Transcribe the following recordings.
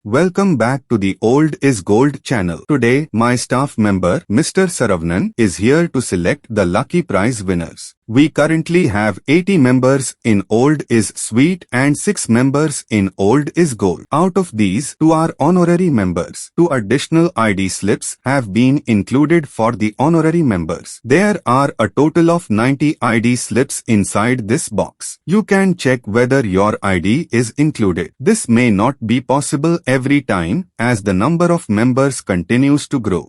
Welcome back to the Old is Gold channel. Today, my staff member, Mr. Saravnan, is here to select the lucky prize winners. We currently have 80 members in OldisSweet and 6 members in OldisGold. Out of these, 2 are honorary members. 2 additional ID slips have been included for the honorary members. There are a total of 90 ID slips inside this box. You can check whether your ID is included. This may not be possible every time as the number of members continues to grow.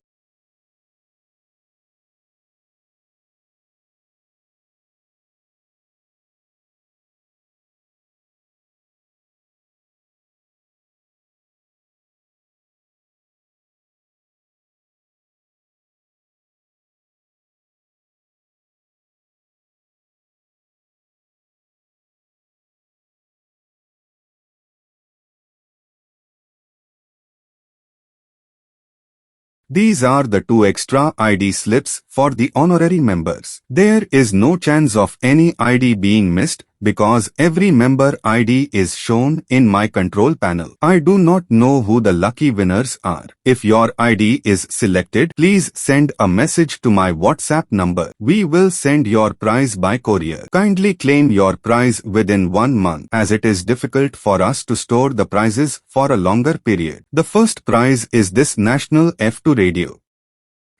These are the 2 extra ID slips for the honorary members. There is no chance of any ID being missed because every member ID is shown in my control panel. I do not know who the lucky winners are. If your ID is selected, please send a message to my WhatsApp number. We will send your prize by courier. Kindly claim your prize within 1 month as it is difficult for us to store the prizes for a longer period. The first prize is this national F2 radio.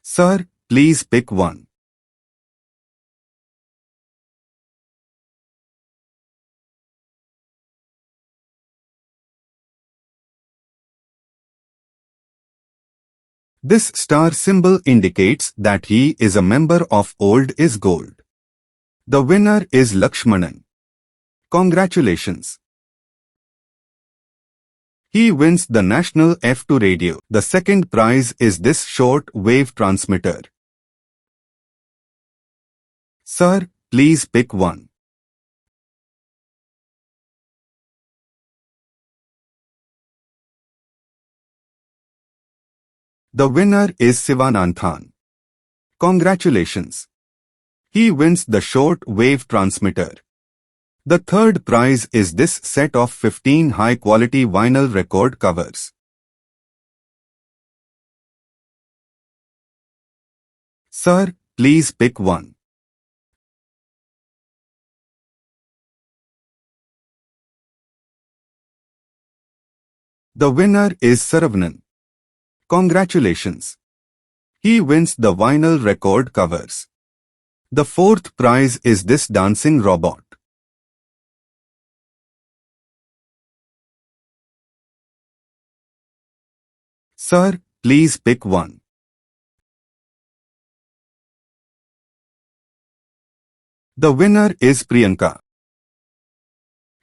Sir, please pick one. This star symbol indicates that he is a member of OldisGold. The winner is Lakshmanan. Congratulations. He wins the national F2 radio. The second prize is this short wave transmitter. Sir, please pick one. The winner is Sivananthan. Congratulations. He wins the short wave transmitter. The third prize is this set of 15 high-quality vinyl record covers. Sir, please pick one. The winner is Saravnan. Congratulations. He wins the vinyl record covers. The fourth prize is this dancing robot. Sir, please pick one. The winner is Priyanka.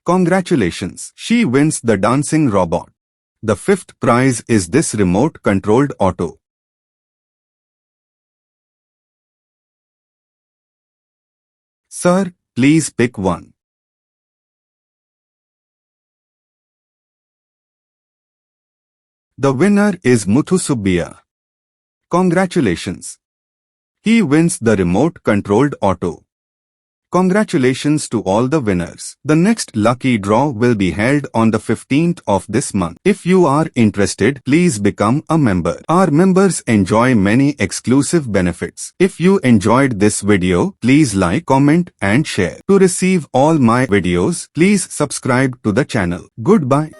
Congratulations. She wins the dancing robot. The fifth prize is this remote-controlled auto. Sir, please pick one. The winner is Muthu Subbiya. Congratulations. He wins the remote-controlled auto. Congratulations to all the winners. The next lucky draw will be held on the 15th of this month. If you are interested, please become a member. Our members enjoy many exclusive benefits. If you enjoyed this video, please like, comment and share. To receive all my videos, please subscribe to the channel. Goodbye.